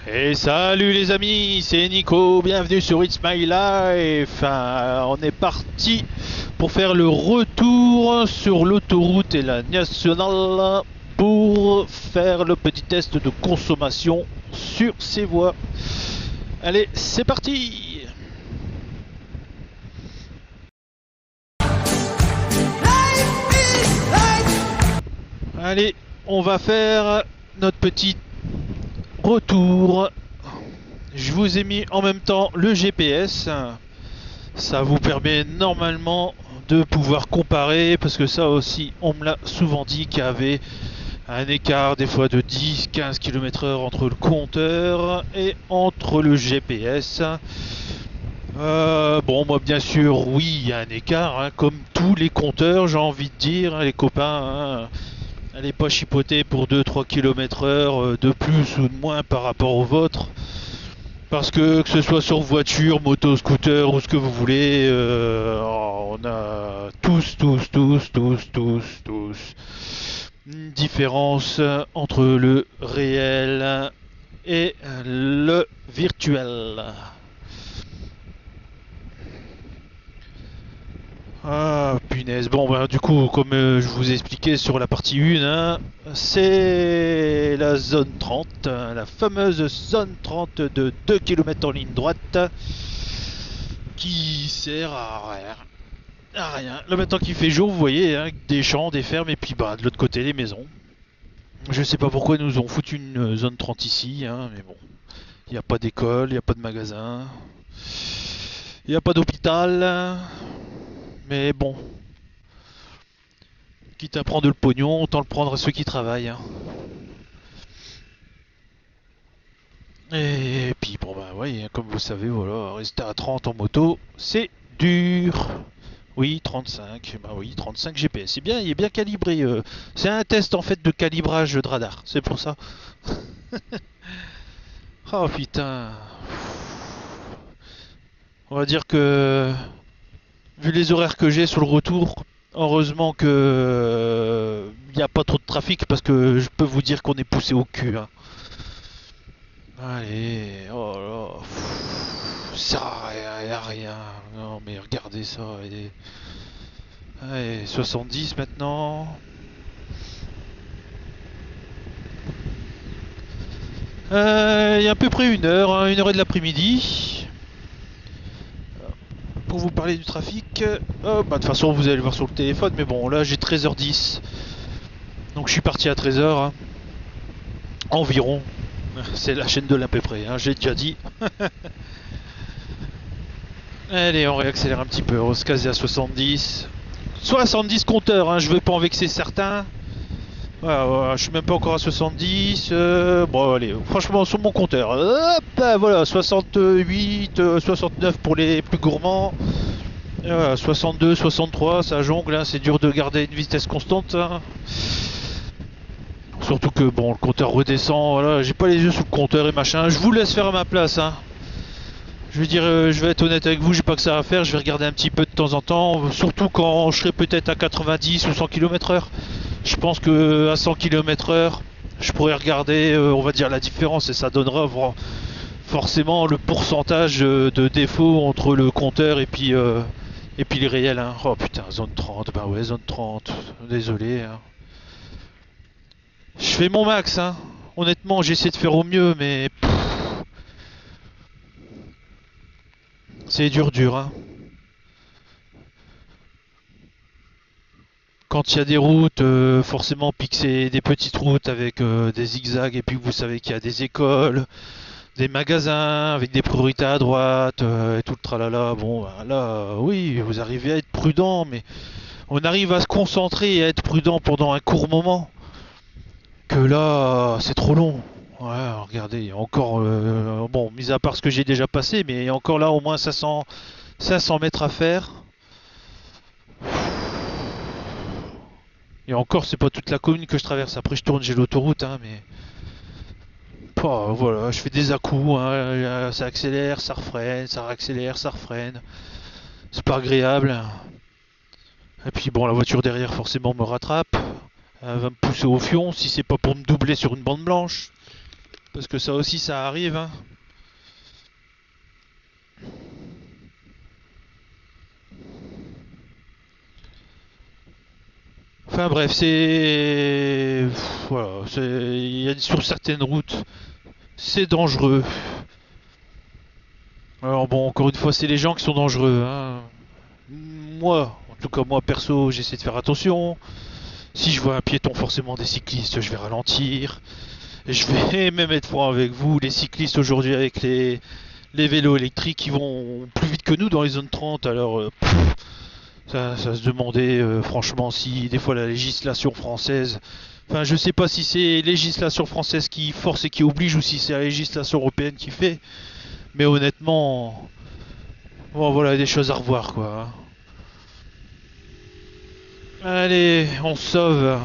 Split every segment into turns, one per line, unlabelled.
Et salut les amis, c'est Nico, bienvenue sur It's My Life. On est parti pour faire le retour sur l'autoroute et la nationale pour faire le petit test de consommation sur ces voies. Allez, c'est parti. Allez, on va faire notre petit retour. Je vous ai mis en même temps le GPS. Ça vous permet normalement de pouvoir comparer, parce que ça aussi on me l'a souvent dit qu'il y avait un écart des fois de 10-15 km/h entre le compteur et entre le GPS. Bon, moi bien sûr, oui, il y a un écart, hein, comme tous les compteurs, j'ai envie de dire, hein, les copains. Allez pas chipoter pour 2-3 km/h de plus ou de moins par rapport au vôtre. Parce que ce soit sur voiture, moto, scooter ou ce que vous voulez, on a tous une différence entre le réel et le virtuel. Ah punaise, bon bah du coup comme je vous ai expliqué sur la partie 1, hein, c'est la zone 30, hein, la fameuse zone 30 de 2 km en ligne droite qui sert à rien. À rien. Là maintenant qu'il fait jour, vous voyez, hein, des champs, des fermes et puis bah de l'autre côté les maisons. Je sais pas pourquoi ils nous ont foutu une zone 30 ici, hein, mais bon. Il n'y a pas d'école, il n'y a pas de magasin, il n'y a pas d'hôpital, mais bon, quitte à prendre le pognon, autant le prendre à ceux qui travaillent, hein. Et puis bon bah ouais, comme vous savez, voilà, rester à 30 en moto, c'est dur. Oui, 35, bah oui, 35 GPS, c'est bien, il est bien calibré. C'est un test en fait de calibrage de radar, c'est pour ça. Oh putain. On va dire que, vu les horaires que j'ai sur le retour, heureusement que il n'y a pas trop de trafic parce que je peux vous dire qu'on est poussé au cul, hein. Allez, oh là, ça sert à rien, y a rien. Non mais regardez ça, allez, 70 maintenant. Il y a à peu près une heure et de l'après-midi. Pour vous parler du trafic, oh, bah, de toute façon vous allez le voir sur le téléphone, mais bon là j'ai 13h10. Donc je suis parti à 13h, hein, environ. C'est la chaîne de l'à peu près, hein, j'ai déjà dit. Allez, on réaccélère un petit peu, on se case à 70. 70 compteurs, hein, je veux pas en vexer certains. Voilà, voilà, je suis même pas encore à 70. Bon, allez, franchement, sur mon compteur. Hop, voilà, 68, 69 pour les plus gourmands. Voilà, 62, 63, ça jongle, hein, c'est dur de garder une vitesse constante, hein. Surtout que, bon, le compteur redescend, voilà, j'ai pas les yeux sous le compteur et machin. Je vous laisse faire à ma place, hein. Je veux dire, je vais être honnête avec vous, j'ai pas que ça à faire, je vais regarder un petit peu de temps en temps, surtout quand je serai peut-être à 90 ou 100 km/h. Je pense que à 100 km/h, je pourrais regarder, on va dire la différence et ça donnera forcément le pourcentage de défaut entre le compteur et puis les réels, hein. Oh putain, zone 30, bah ouais, zone 30, désolé, hein. Je fais mon max, hein. Honnêtement, j'essaie de faire au mieux, mais c'est dur, hein. Quand il y a des routes, forcément, puis que c'est des petites routes avec des zigzags, et puis que vous savez qu'il y a des écoles, des magasins avec des priorités à droite, et tout le tralala, bon, bah, là, oui, vous arrivez à être prudent, mais on arrive à se concentrer et à être prudent pendant un court moment, que là, c'est trop long. Ouais, regardez, il y a encore, bon, mis à part ce que j'ai déjà passé, mais il y a encore là au moins 500 mètres à faire. Et encore, c'est pas toute la commune que je traverse. Après, je tourne, j'ai l'autoroute, hein, mais. Pouah, voilà, je fais des à-coups, hein, ça accélère, ça refreine, ça réaccélère, ça refreine. C'est pas agréable. Et puis bon, la voiture derrière, forcément, me rattrape. Elle va me pousser au fion si c'est pas pour me doubler sur une bande blanche. Parce que ça aussi, ça arrive, hein. Enfin bref, c'est... Voilà, il y a sur certaines routes, c'est dangereux. Alors bon, encore une fois, c'est les gens qui sont dangereux, hein. Moi, en tout cas moi perso, j'essaie de faire attention. Si je vois un piéton, forcément des cyclistes, je vais ralentir. Et je vais même être franc avec vous, les cyclistes aujourd'hui avec les vélos électriques, ils vont plus vite que nous dans les zones 30. Alors, ça se demandait franchement si des fois la législation française... Enfin, je sais pas si c'est législation française qui force et qui oblige ou si c'est la législation européenne qui fait. Mais honnêtement, bon, voilà, il y a des choses à revoir, quoi. Allez, on se sauve.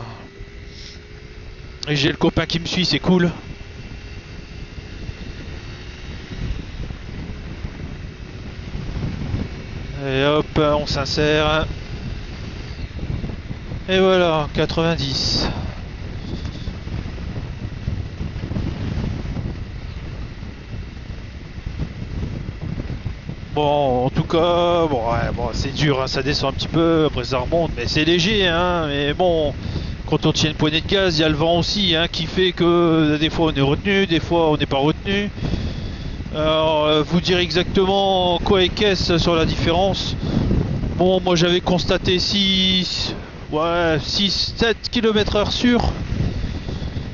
Et j'ai le copain qui me suit, c'est cool. Et hop, on s'insère. Et voilà, 90. Bon, en tout cas, bon, ouais, bon, c'est dur, hein, ça descend un petit peu, après ça remonte, mais c'est léger, hein, mais bon, quand on tient une poignée de gaz, il y a le vent aussi, hein, qui fait que des fois on est retenu, des fois on n'est pas retenu. Alors, vous dire exactement quoi et qu'est-ce sur la différence. Bon, moi j'avais constaté 6, ouais, 6, 7 km/h sûr.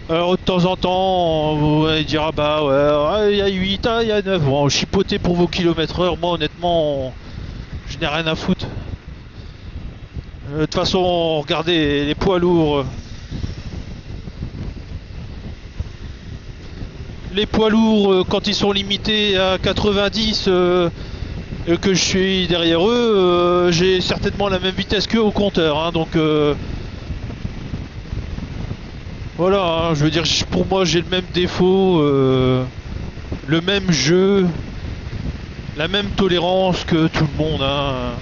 Alors de temps en temps, on va dire ah bah ouais, il y a 8, il y a 9. Bon, chipoter pour vos kilomètres heure, moi honnêtement, je n'ai rien à foutre. De toute façon, regardez les poids lourds. Les poids lourds, quand ils sont limités à 90, que je suis derrière eux, j'ai certainement la même vitesse qu'eux au compteur. Hein, donc voilà, hein, je veux dire, pour moi j'ai le même défaut, le même jeu, la même tolérance que tout le monde. Hein.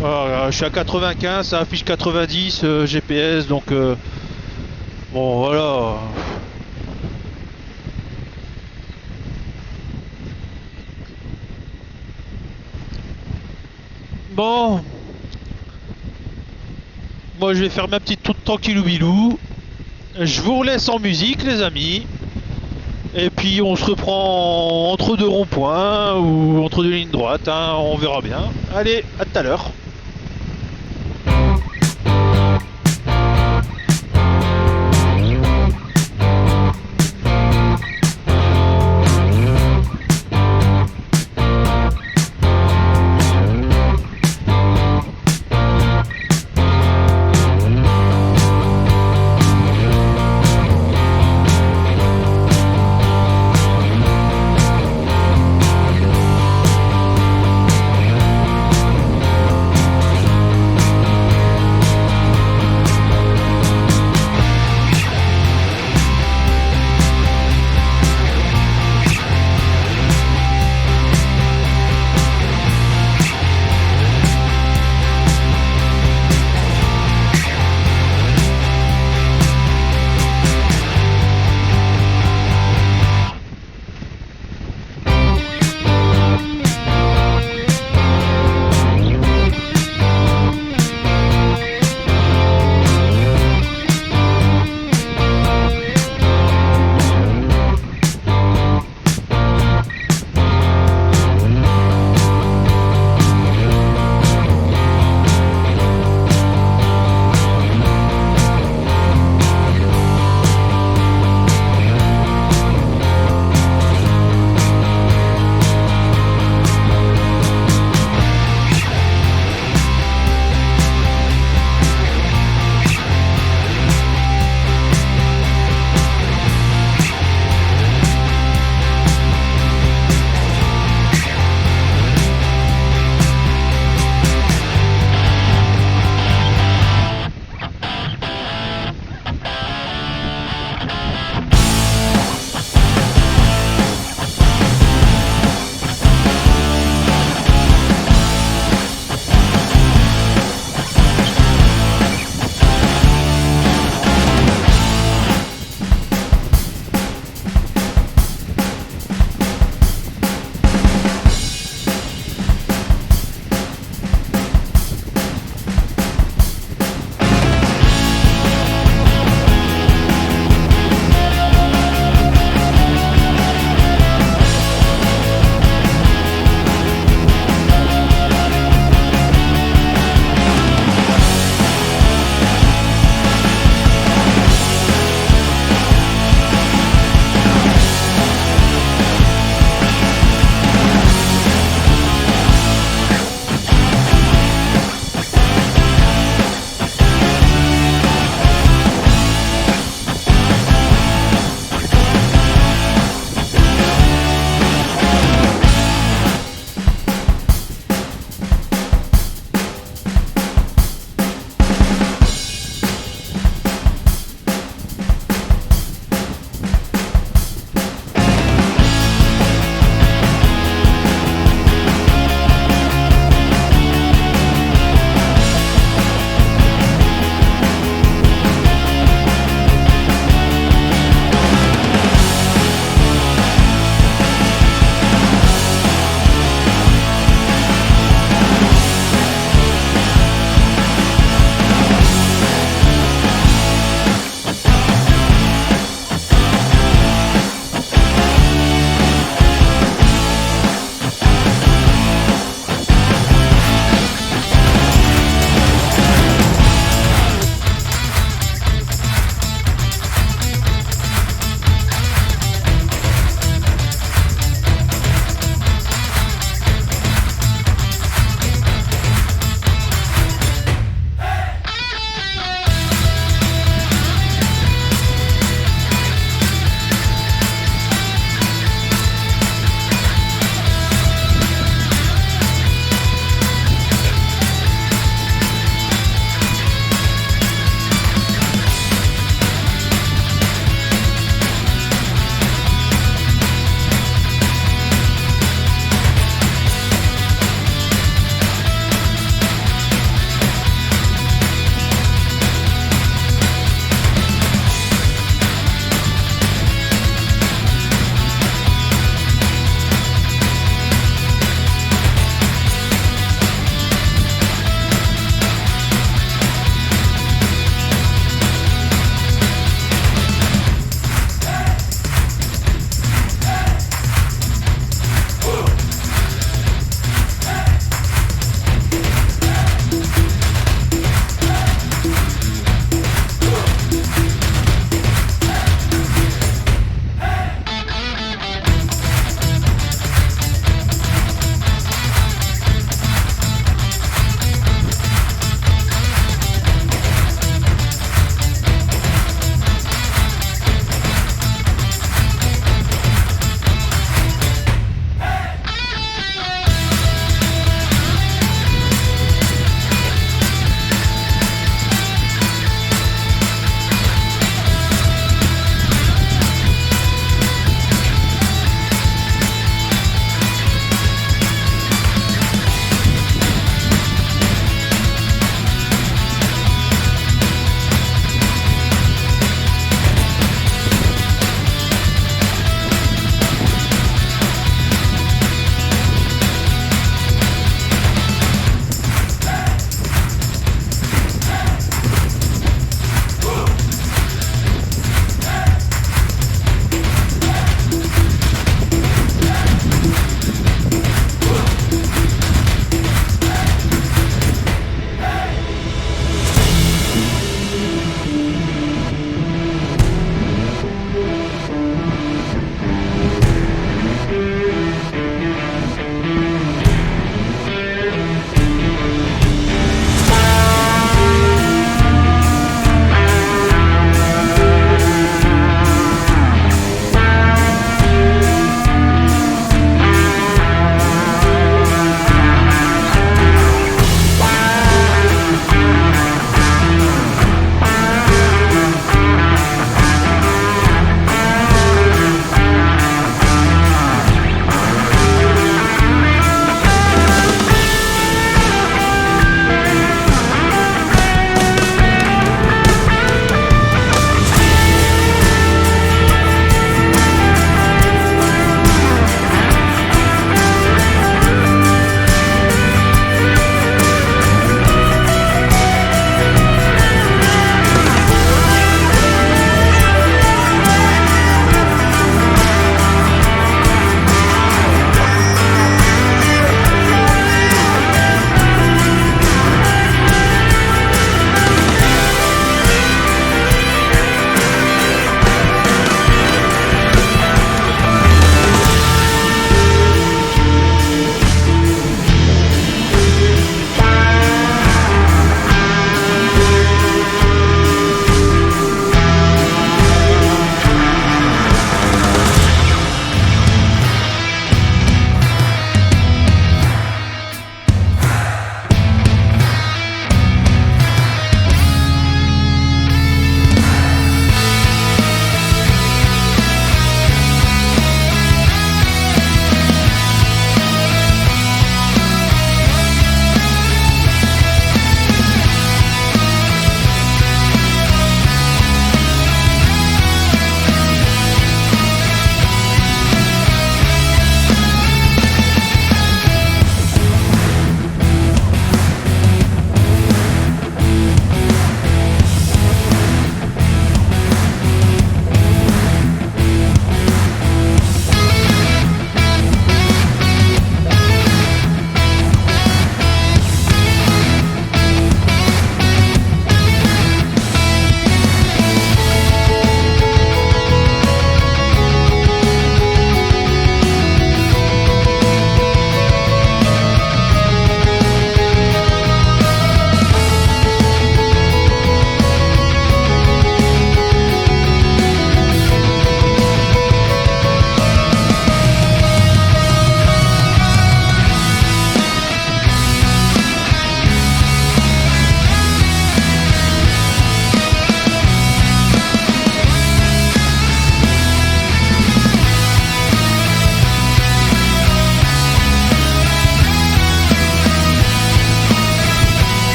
Voilà, je suis à 95, ça affiche 90 GPS, donc bon voilà. Bon, moi je vais faire ma petite toute tranquillou bilou. Je vous laisse en musique les amis. Et puis on se reprend entre deux ronds-points ou entre deux lignes droites, hein, on verra bien. Allez, à tout à l'heure.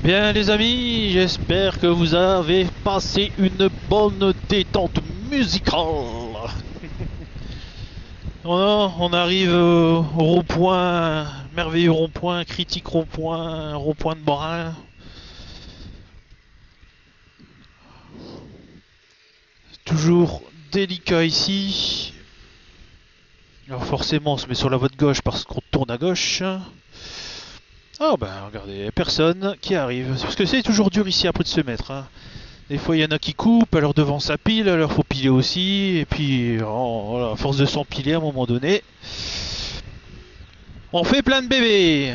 Bien les amis, j'espère que vous avez passé une bonne détente musicale. On arrive au rond-point, merveilleux rond-point, critique rond-point de Morin. Toujours délicat ici. Alors forcément on se met sur la voie de gauche parce qu'on tourne à gauche. Oh ben regardez, personne qui arrive. Parce que c'est toujours dur ici après de se mettre. Hein. Des fois il y en a qui coupent, alors devant ça pile, alors faut piler aussi. Et puis voilà, à force de s'empiler à un moment donné, on fait plein de bébés.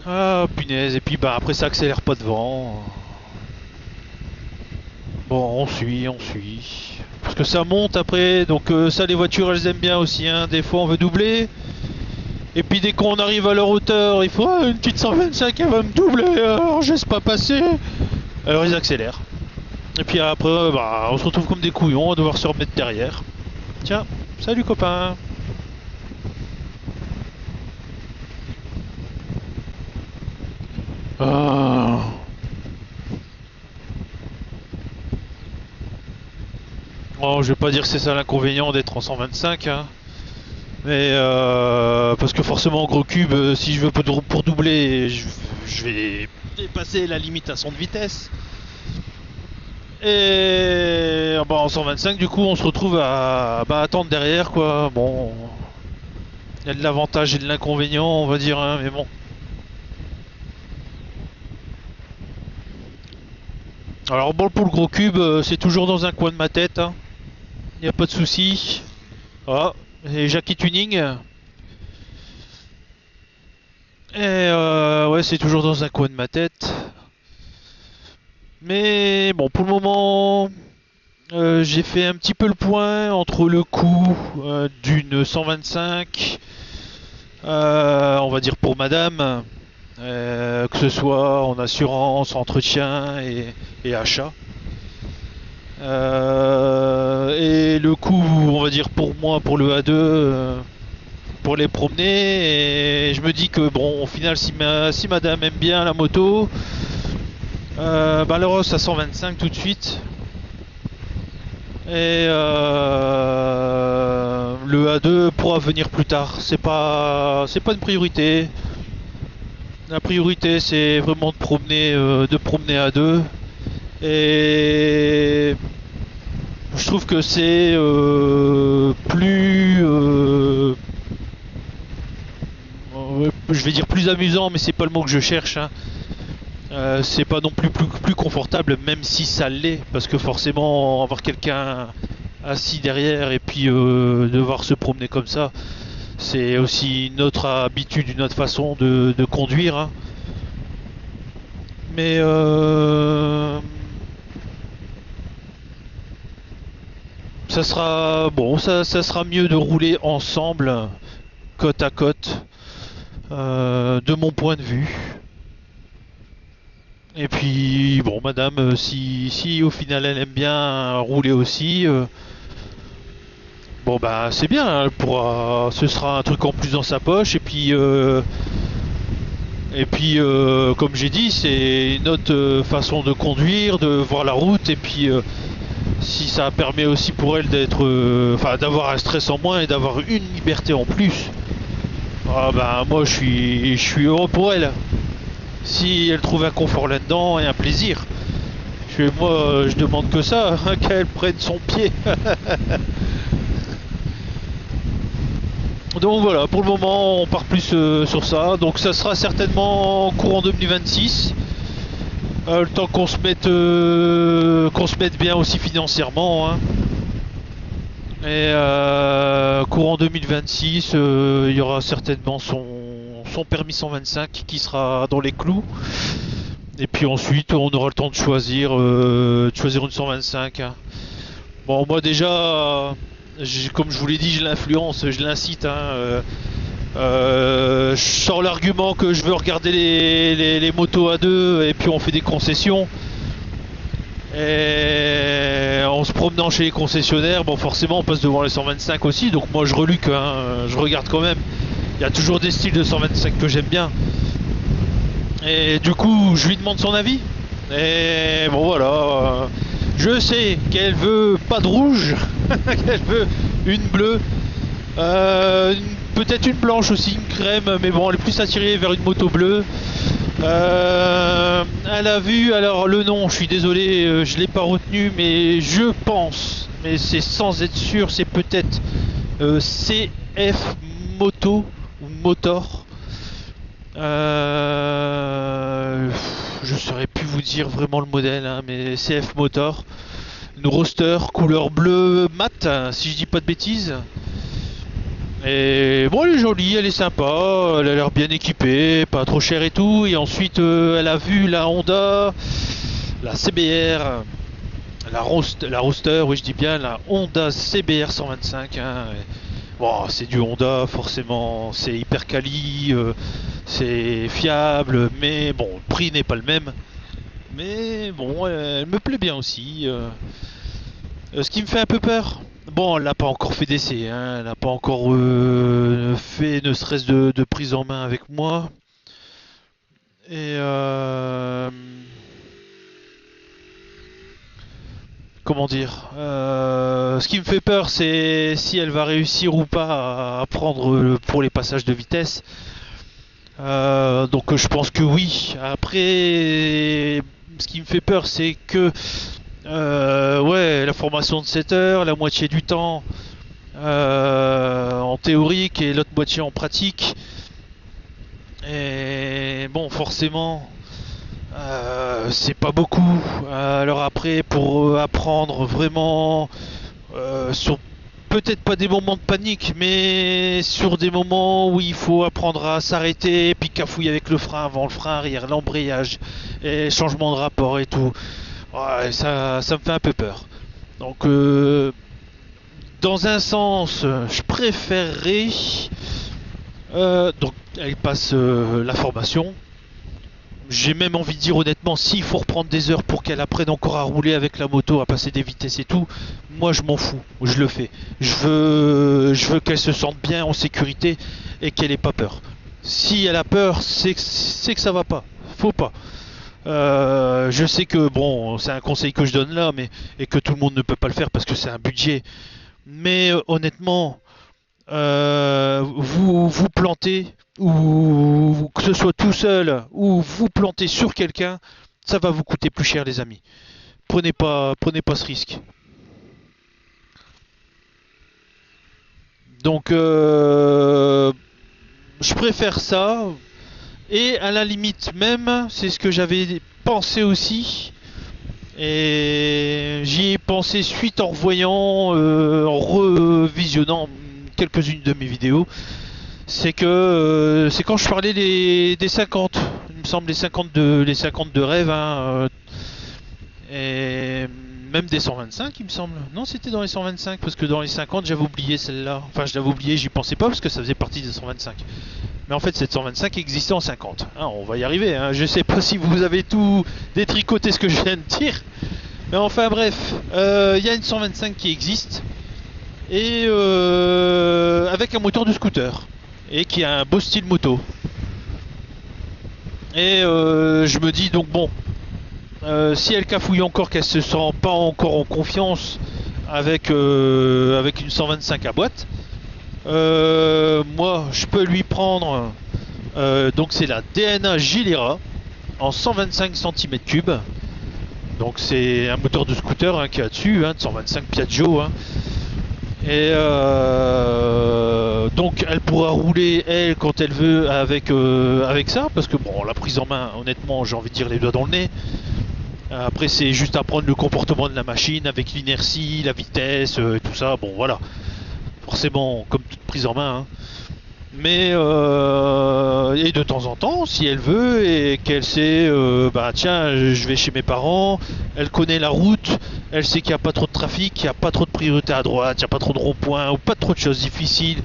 Ah punaise, et puis bah après ça accélère pas devant. Bon, on suit. Parce que ça monte après, donc ça les voitures elles aiment bien aussi, hein. Des fois on veut doubler. Et puis dès qu'on arrive à leur hauteur, il faut une petite 125, elle va me doubler, alors je laisse pas passer. Alors ils accélèrent. Et puis après, bah, on se retrouve comme des couillons à devoir se remettre derrière. Tiens, salut copain. Ah. Oh, je vais pas dire que c'est ça l'inconvénient d'être en 125, hein. Mais parce que forcément en gros cube, si je veux pour doubler, je vais dépasser la limitation de vitesse. Et bah, en 125 du coup on se retrouve à attendre derrière quoi. Bon, il y a de l'avantage et de l'inconvénient on va dire, hein, mais bon. Alors bon pour le gros cube, c'est toujours dans un coin de ma tête, hein. Y a pas de souci. Ah, et Jackie Tuning. Et ouais, c'est toujours dans un coin de ma tête. Mais bon, pour le moment, j'ai fait un petit peu le point entre le coût d'une 125, on va dire pour madame, que ce soit en assurance, entretien et achat. Et le coût, on va dire pour moi, pour le A2, pour les promener. Et je me dis que bon, au final, si madame aime bien la moto, bah, le Ross à 125 tout de suite. Et le A2 pourra venir plus tard. C'est pas une priorité. La priorité, c'est vraiment de promener à deux. Et je trouve que c'est je vais dire plus amusant, mais c'est pas le mot que je cherche, hein. C'est pas non plus confortable, même si ça l'est, parce que forcément avoir quelqu'un assis derrière et puis devoir se promener comme ça, c'est aussi une autre habitude, une autre façon de conduire, hein. Mais ça sera bon, ça sera mieux de rouler ensemble, côte à côte, de mon point de vue. Et puis bon, madame, si au final elle aime bien rouler aussi, bon bah c'est bien, ce sera un truc en plus dans sa poche. Et puis comme j'ai dit, c'est une autre façon de conduire, de voir la route. Et puis si ça permet aussi pour elle enfin d'avoir un stress en moins et d'avoir une liberté en plus, ah bah moi je suis heureux pour elle. Si elle trouve un confort là-dedans et un plaisir, moi je demande que ça, hein, qu'elle prenne son pied. Donc voilà, pour le moment on part plus sur ça. Donc ça sera certainement courant 2026. Le temps qu'on se mette bien aussi financièrement, hein. Et courant 2026, il y aura certainement son permis 125 qui sera dans les clous. Et puis ensuite, on aura le temps de choisir une 125, hein. Bon, moi déjà, comme je vous l'ai dit, je l'influence, je l'incite, hein. Je sors l'argument que je veux regarder les motos à deux et puis on fait des concessions. Et en se promenant chez les concessionnaires, bon forcément on passe devant les 125 aussi, donc moi je reluque, hein, je regarde quand même. Il y a toujours des styles de 125 que j'aime bien. Et du coup je lui demande son avis. Et bon voilà, je sais qu'elle veut pas de rouge, qu'elle veut une bleue, peut-être une blanche aussi, une crème, mais bon elle est plus attirée vers une moto bleue. Elle a vu, alors le nom, je suis désolé, je l'ai pas retenu, mais je pense, mais c'est sans être sûr, c'est peut-être CF Moto ou Motor. Je saurais plus vous dire vraiment le modèle, hein, mais CF Motor. Une roadster couleur bleu mat, si je dis pas de bêtises. Et bon, elle est jolie, elle est sympa, elle a l'air bien équipée, pas trop chère et tout. Et ensuite, elle a vu la Honda, la CBR, la Roadster, oui, je dis bien, la Honda CBR 125, hein. Bon, c'est du Honda, forcément, c'est hyper quali, c'est fiable, mais bon, le prix n'est pas le même. Mais bon, elle me plaît bien aussi. Ce qui me fait un peu peur. Bon, elle n'a pas encore fait d'essai, hein, elle n'a pas encore fait ne serait-ce de prise en main avec moi. Et comment dire, ce qui me fait peur, c'est si elle va réussir ou pas à prendre pour les passages de vitesse. Donc je pense que oui. Après, ce qui me fait peur, c'est que ouais, la formation de 7 heures, la moitié du temps en théorique et l'autre moitié en pratique. Et bon, forcément, c'est pas beaucoup. Alors après, pour apprendre vraiment sur peut-être pas des moments de panique, mais sur des moments où il faut apprendre à s'arrêter, puis cafouiller avec le frein avant, le frein arrière, l'embrayage, et changement de rapport et tout. Ouais, ça me fait un peu peur. Donc, dans un sens, je préférerais donc elle passe la formation. J'ai même envie de dire honnêtement, s'il faut reprendre des heures pour qu'elle apprenne encore à rouler avec la moto, à passer des vitesses et tout, moi je m'en fous, je le fais. Je veux qu'elle se sente bien en sécurité et qu'elle ait pas peur. Si elle a peur, c'est que ça va pas. Faut pas. Je sais que bon, c'est un conseil que je donne là, mais et que tout le monde ne peut pas le faire parce que c'est un budget. Mais honnêtement, vous vous plantez ou que ce soit tout seul ou vous plantez sur quelqu'un, ça va vous coûter plus cher, les amis. Prenez pas ce risque. Donc, je préfère ça. Et à la limite même, c'est ce que j'avais pensé aussi. Et j'y ai pensé suite en revoyant, en revisionnant quelques-unes de mes vidéos. C'est quand je parlais des 50, il me semble les 50 de rêve, hein, et même des 125 il me semble. Non, c'était dans les 125 parce que dans les 50 j'avais oublié celle-là. Enfin, je l'avais oublié, j'y pensais pas parce que ça faisait partie des 125. Mais en fait, cette 125 existait en 50. Hein, on va y arriver. Hein. Je sais pas si vous avez tout détricoté ce que je viens de dire. Mais enfin bref, il y a une 125 qui existe et avec un moteur de scooter et qui a un beau style moto. Et je me dis donc bon, si elle cafouille encore, qu'elle se sent pas encore en confiance avec une 125 à boîte, moi je peux lui prendre donc c'est la DNA Gilera en 125 cm3. Donc c'est un moteur de scooter hein, qui a dessus, hein, de 125 Piaggio. Hein. Et donc elle pourra rouler elle quand elle veut avec ça, parce que bon la prise en main, honnêtement j'ai envie de dire les doigts dans le nez. Après c'est juste apprendre le comportement de la machine avec l'inertie, la vitesse, tout ça, bon voilà. Forcément comme toute prise en main. Hein. Mais et de temps en temps, si elle veut et qu'elle sait, bah tiens, je vais chez mes parents, elle connaît la route, elle sait qu'il n'y a pas trop de trafic, qu'il n'y a pas trop de priorité à droite, il n'y a pas trop de ronds-points ou pas trop de choses difficiles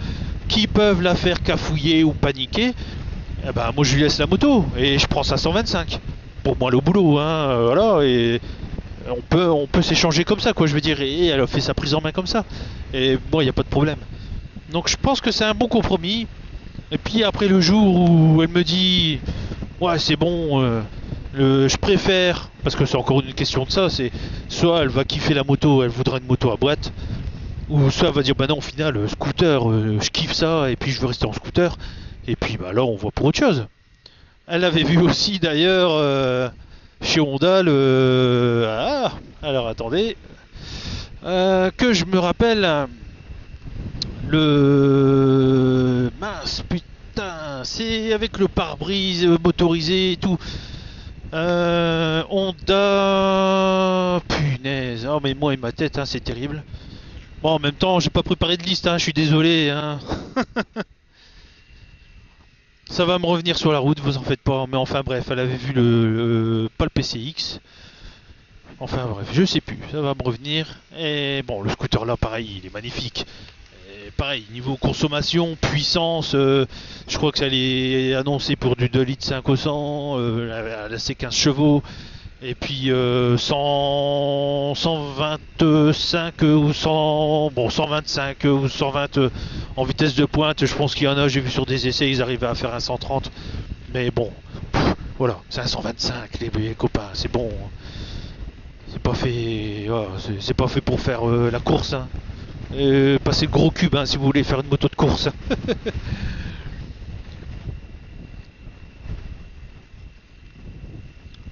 qui peuvent la faire cafouiller ou paniquer, eh ben moi je lui laisse la moto et je prends sa 125 pour moi le boulot, hein, voilà, et on peut s'échanger comme ça, quoi, je veux dire, et elle a fait sa prise en main comme ça, et moi il n'y a pas de problème. Donc je pense que c'est un bon compromis. Et puis après le jour où elle me dit ouais c'est bon, je préfère, parce que c'est encore une question de ça, c'est soit elle va kiffer la moto, elle voudra une moto à boîte, ou soit elle va dire bah non au final scooter, je kiffe ça et puis je veux rester en scooter. Et puis bah là on voit pour autre chose. Elle avait vu aussi d'ailleurs chez Honda alors attendez. Que je me rappelle le mince putain, c'est avec le pare-brise motorisé et tout. Honda, punaise, oh mais moi et ma tête, hein, c'est terrible. Bon, en même temps, j'ai pas préparé de liste, hein, je suis désolé. Hein. Ça va me revenir sur la route, vous en faites pas. Mais enfin bref, elle avait vu pas le PCX. Enfin bref, je sais plus, ça va me revenir. Et bon, le scooter là, pareil, il est magnifique. Et pareil, niveau consommation, puissance, je crois que ça allait annoncé pour du 2 litres 5 au 100, là c'est 15 chevaux. Et puis 100, 125 ou 100, bon 125 ou 120 en vitesse de pointe, je pense qu'il y en a, j'ai vu sur des essais, ils arrivaient à faire un 130. Mais bon, voilà, c'est un 125 les copains, c'est bon. C'est pas fait, voilà, c'est pas fait pour faire la course. Hein. Passer le gros cube hein, si vous voulez faire une moto de course.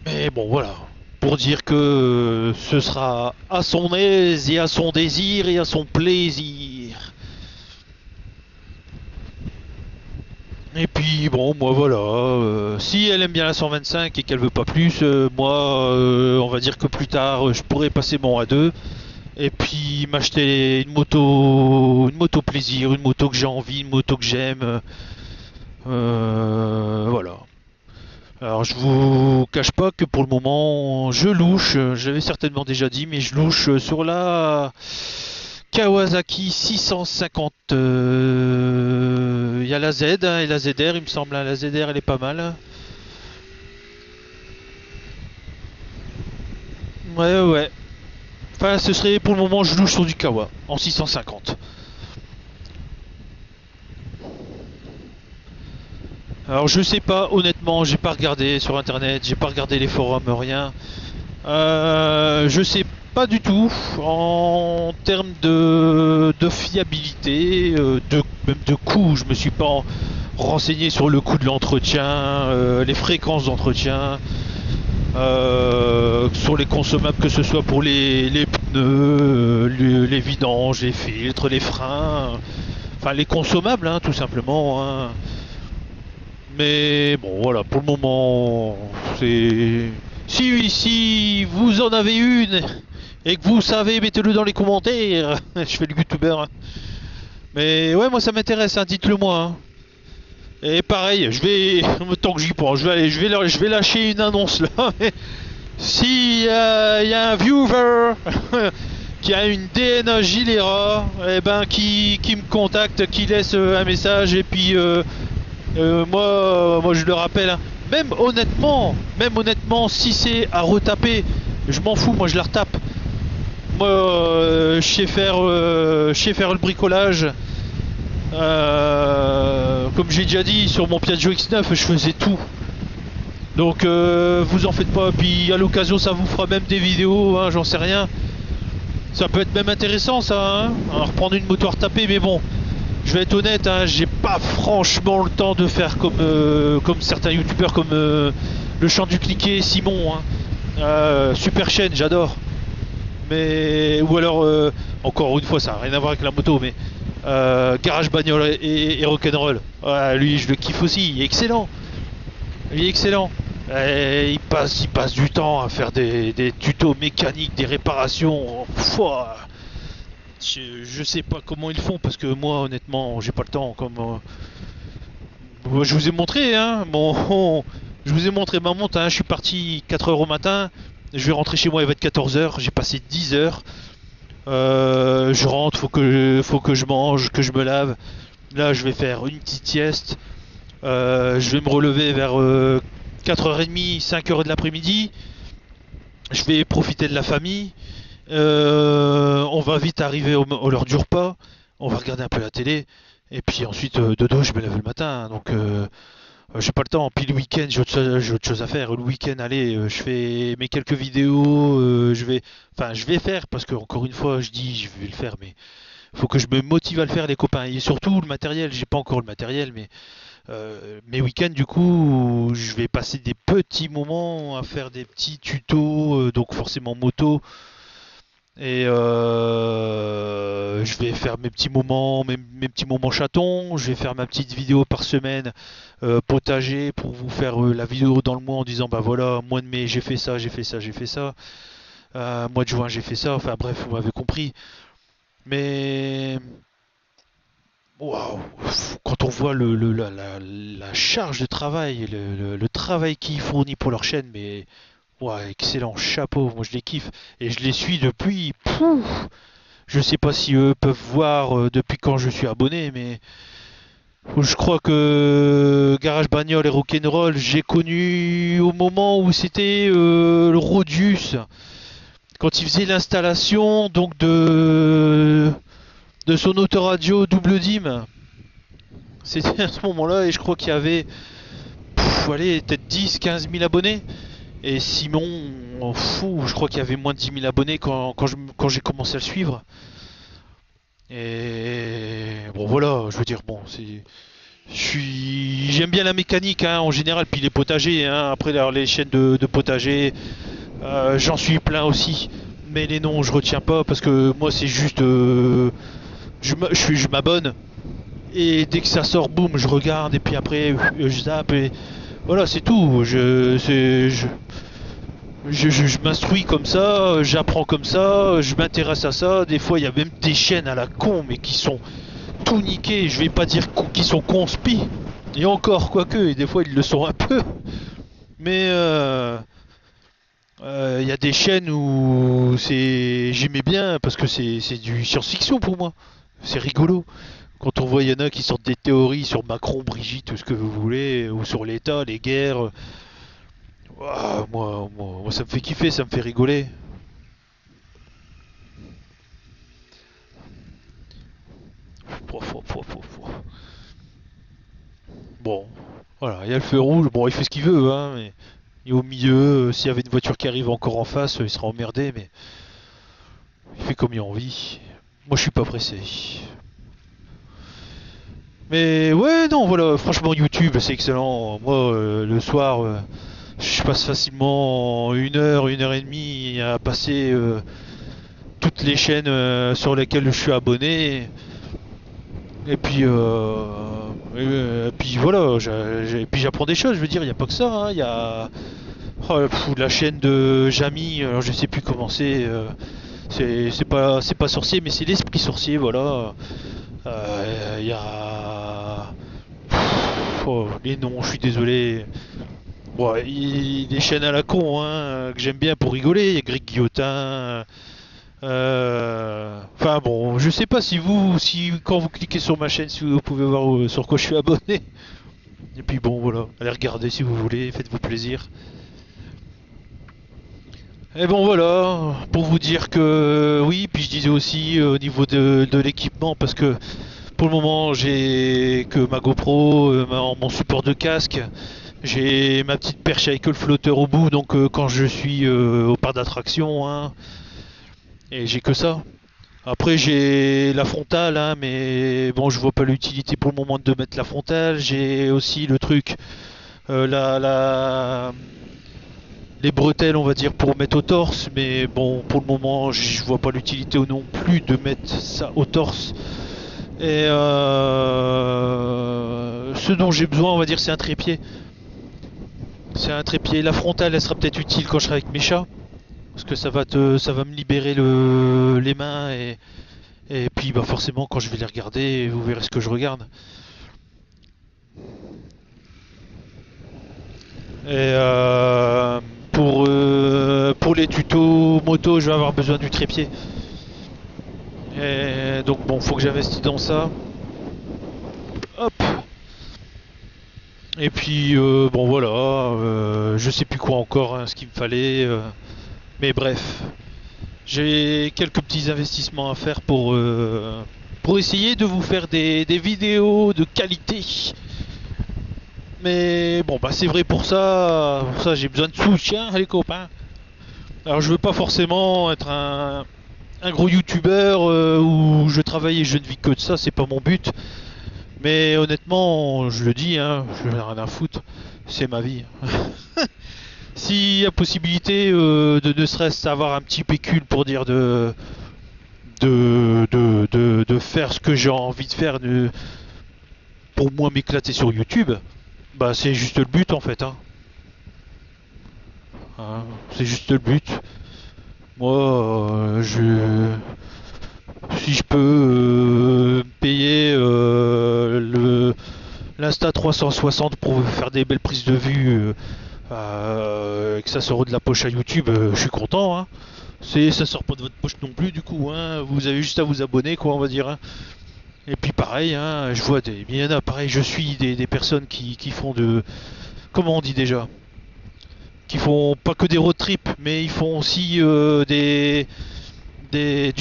Mais bon voilà, pour dire que ce sera à son aise et à son désir et à son plaisir. Et puis bon, moi voilà, si elle aime bien la 125 et qu'elle veut pas plus, moi on va dire que plus tard je pourrais passer mon A2 et puis m'acheter une moto plaisir, une moto que j'ai envie, une moto que j'aime, voilà. Alors je vous cache pas que pour le moment je louche, j'avais certainement déjà dit, mais je louche sur la Kawasaki 650. Il y a la Z hein, et la ZR, il me semble. Hein, la ZR elle est pas mal. Ouais, ouais. Enfin, ce serait pour le moment, je louche sur du Kawa en 650. Alors je sais pas, honnêtement, j'ai pas regardé sur internet, j'ai pas regardé les forums, rien. Je sais pas du tout en termes de fiabilité, même de coût. Je me suis pas renseigné sur le coût de l'entretien, les fréquences d'entretien, sur les consommables, que ce soit pour les pneus, les vidanges, les filtres, les freins, enfin les consommables, hein, tout simplement. Hein. Mais bon, voilà, pour le moment, c'est. Si vous en avez une et que vous savez, mettez-le dans les commentaires. Je fais le youtubeur. Hein. Mais ouais, moi ça m'intéresse, hein, dites-le moi. Hein. Et pareil, je vais. Tant que j'y pense, je vais lâcher une annonce là. Si y a un viewer qui a une DNA Gilera, eh ben qui me contacte, qui laisse un message et puis moi je le rappelle, hein, même honnêtement, si c'est à retaper, je m'en fous, moi je la retape. Moi, je sais faire le bricolage. Comme j'ai déjà dit, sur mon Piaggio X9, je faisais tout. Donc, vous en faites pas. Puis à l'occasion, ça vous fera même des vidéos, hein, j'en sais rien. Ça peut être même intéressant, ça, hein, à reprendre une moto à retaper, mais bon. Je vais être honnête, hein, j'ai pas franchement le temps de faire comme certains youtubeurs comme le chant du cliquet, Simon, hein. Super chaîne, j'adore. Mais ou alors encore une fois, ça n'a rien à voir avec la moto, mais Garage Bagnole et Rock'n'Roll. Ouais, lui, je le kiffe aussi, il est excellent. Il est excellent. Et il passe du temps à faire des tutos mécaniques, des réparations. Pouah. Je sais pas comment ils font parce que moi honnêtement j'ai pas le temps comme je vous ai montré hein je vous ai montré ma montre hein, je suis parti 4h au matin, je vais rentrer chez moi il va être 14h, j'ai passé 10 heures. Je rentre, faut que je mange, que je me lave. Là je vais faire une petite sieste. Je vais me relever vers 4h30, 5h de l'après-midi. Je vais profiter de la famille. On va vite arriver à l'heure du repas. On va regarder un peu la télé. Et puis ensuite, de dos, je me lève le matin. Donc, j'ai pas le temps. Puis le week-end, j'ai autre chose à faire. Le week-end, allez, je fais mes quelques vidéos. Je vais faire parce que encore une fois, je dis, je vais le faire, mais faut que je me motive à le faire, les copains. Et surtout le matériel. J'ai pas encore le matériel, mais mes week-ends, du coup, je vais passer des petits moments à faire des petits tutos, donc forcément moto. Et je vais faire mes petits moments, mes petits moments chatons. Je vais faire ma petite vidéo par semaine potager pour vous faire la vidéo dans le mois en disant bah voilà, mois de mai j'ai fait ça, j'ai fait ça, j'ai fait ça. Mois de juin j'ai fait ça. Enfin bref, vous m'avez compris. Mais waouh, quand on voit la charge de travail, le travail qu'ils fournissent pour leur chaîne, mais ouais, excellent, chapeau, moi je les kiffe. Et je les suis depuis. Pouf, je sais pas si eux peuvent voir depuis quand je suis abonné, mais je crois que Garage Bagnole et Rock'n'Roll, j'ai connu au moment où c'était le Rodius, quand il faisait l'installation donc de son autoradio double DIM. C'était à ce moment-là et je crois qu'il y avait allez, peut-être 10-15 000 abonnés. Et Simon, fou, je crois qu'il y avait moins de 10 000 abonnés quand j'ai commencé à le suivre. Et bon voilà, je veux dire, bon, j'aime bien la mécanique hein, en général, puis les potagers. Hein, après les chaînes de potagers, j'en suis plein aussi. Mais les noms, je retiens pas parce que moi c'est juste, je m'abonne et dès que ça sort, boum, je regarde et puis après je zappe et voilà, c'est tout. Je m'instruis comme ça, j'apprends comme ça, je m'intéresse à ça. Des fois, il y a même des chaînes à la con, mais qui sont tout niquées. Je vais pas dire qu'ils sont conspi, et encore, quoique, et des fois, ils le sont un peu. Mais il y a des chaînes où j'aimais bien parce que c'est du science-fiction pour moi. C'est rigolo. Quand on voit, il y en a qui sortent des théories sur Macron, Brigitte, tout ce que vous voulez, ou sur l'État, les guerres. Ouah, moi, ça me fait kiffer, ça me fait rigoler. Bon, voilà, il y a le feu rouge, bon, il fait ce qu'il veut, hein, mais il est au milieu, s'il y avait une voiture qui arrive encore en face, il sera emmerdé, mais il fait comme il a envie. Moi, je suis pas pressé. Mais ouais, non, voilà, franchement, YouTube, c'est excellent. Moi, le soir, je passe facilement une heure et demie à passer toutes les chaînes sur lesquelles je suis abonné. Et puis, puis voilà, puis j'apprends des choses. Je veux dire, il n'y a pas que ça, hein. Il y a la chaîne de Jamy. Alors je sais plus comment c'est. C'est pas sorcier, mais c'est l'esprit sorcier. Voilà. Il y a les noms. Je suis désolé. Bon, des chaînes à la con, hein, que j'aime bien pour rigoler. Il y a Greg Guillotin. Enfin bon, je sais pas si vous, si quand vous cliquez sur ma chaîne, si vous pouvez voir sur quoi je suis abonné. Et puis bon, voilà, allez regarder si vous voulez, faites-vous plaisir. Et bon voilà, pour vous dire que oui, puis je disais aussi au niveau de l'équipement, parce que pour le moment j'ai que ma GoPro, mon support de casque, j'ai ma petite perche avec le flotteur au bout, donc quand je suis au parc d'attraction, hein, et j'ai que ça. Après j'ai la frontale, hein, mais bon je vois pas l'utilité pour le moment de mettre la frontale. J'ai aussi le truc, les bretelles on va dire pour mettre au torse, mais bon pour le moment je vois pas l'utilité non plus de mettre ça au torse. Et ce dont j'ai besoin on va dire c'est un trépied. C'est un trépied. La frontale elle sera peut-être utile quand je serai avec mes chats. Parce que ça va me libérer les mains et puis bah forcément quand je vais les regarder, vous verrez ce que je regarde. Et pour les tutos moto, je vais avoir besoin du trépied. Et donc bon, faut que j'investisse dans ça. Hop. Et puis bon voilà, je sais plus quoi encore, hein, ce qu'il me fallait. Mais bref, j'ai quelques petits investissements à faire pour essayer de vous faire des vidéos de qualité. Mais bon, bah c'est vrai pour ça j'ai besoin de soutien, les copains. Alors je veux pas forcément être un gros youtubeur où je travaille et je ne vis que de ça, c'est pas mon but. Mais honnêtement, je le dis, hein, je n'ai rien à foutre, c'est ma vie. S'il y a possibilité de ne serait-ce d'avoir un petit pécule pour dire de faire ce que j'ai envie de faire, pour moi m'éclater sur YouTube, bah c'est juste le but en fait, hein. Hein, c'est juste le but. Moi, si je peux payer l'Insta 360 pour faire des belles prises de vue et que ça sort de la poche à YouTube, je suis content, hein. Ça sort pas de votre poche non plus du coup, hein. Vous avez juste à vous abonner quoi on va dire, hein. Et puis pareil, hein, je vois il y en a pareil, je suis des personnes qui font comment on dit déjà, qui font pas que des road trips, mais ils font aussi du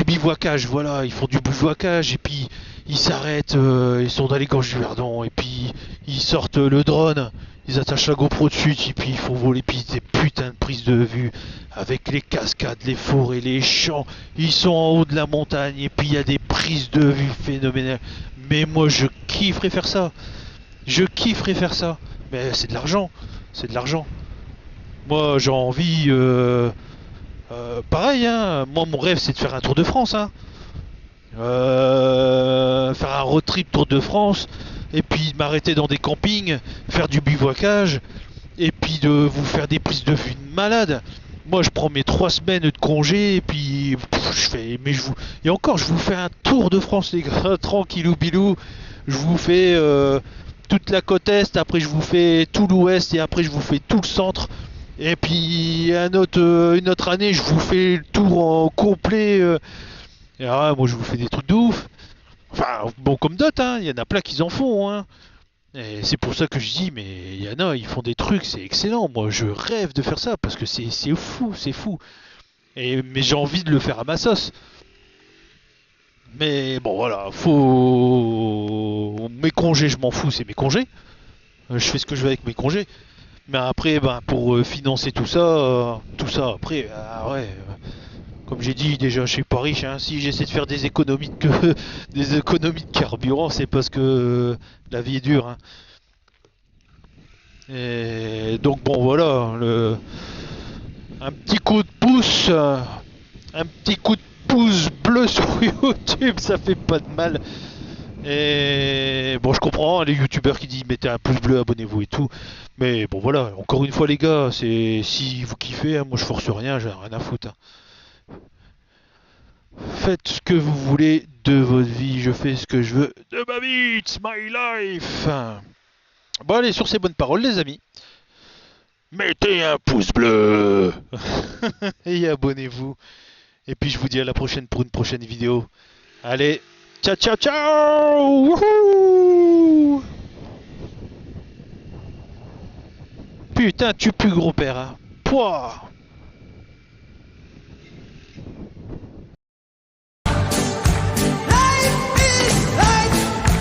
bivouacage, voilà, ils font du bivouacage et puis ils s'arrêtent, ils sont dans les gorges du Verdon et puis ils sortent le drone, ils attachent la GoPro dessus et puis ils font voler puis des putains de prises de vue avec les cascades, les forêts, les champs, ils sont en haut de la montagne et puis il y a des prises de vue phénoménales. Mais moi je kifferais faire ça, je kifferais faire ça, mais c'est de l'argent, c'est de l'argent. Moi j'ai envie pareil, hein, moi mon rêve c'est de faire un Tour de France, hein. Faire un road trip Tour de France, et puis m'arrêter dans des campings, faire du bivouacage, et puis de vous faire des prises de vue de malade. Moi je prends mes 3 semaines de congé, et puis je fais, et encore je vous fais un Tour de France les gars, tranquillou bilou, je vous fais toute la côte est, après je vous fais tout l'ouest, et après je vous fais tout le centre. Et puis une autre année, je vous fais le tour en complet. Et moi, je vous fais des trucs de ouf. Enfin, bon, comme d'autres, hein, il y en a plein qui en font. Hein. Et c'est pour ça que je dis, mais il y en a, ils font des trucs, c'est excellent. Moi, je rêve de faire ça parce que c'est fou, c'est fou. Mais j'ai envie de le faire à ma sauce. Mais bon, voilà, faut. Mes congés, je m'en fous, c'est mes congés. Je fais ce que je veux avec mes congés. Mais après, ben, pour financer tout ça après, ouais. Comme j'ai dit déjà, je suis pas riche. Hein. Si j'essaie de faire des économies de carburant, c'est parce que la vie est dure. Hein. Et donc bon, voilà, un petit coup de pouce, un petit coup de pouce bleu sur YouTube, ça fait pas de mal. Et bon, je comprends hein, les youtubeurs qui disent mettez un pouce bleu, abonnez-vous et tout. Mais bon, voilà, encore une fois, les gars, c'est si vous kiffez, hein, moi je force rien, j'ai rien à foutre. Hein. Faites ce que vous voulez de votre vie, je fais ce que je veux de ma vie, it's my life. Bon, allez, sur ces bonnes paroles, les amis, mettez un pouce bleu et abonnez-vous. Et puis je vous dis à la prochaine pour une prochaine vidéo. Allez, ciao ciao ciao. Wouhou. Putain, tu pues gros père. Hein. Pouah.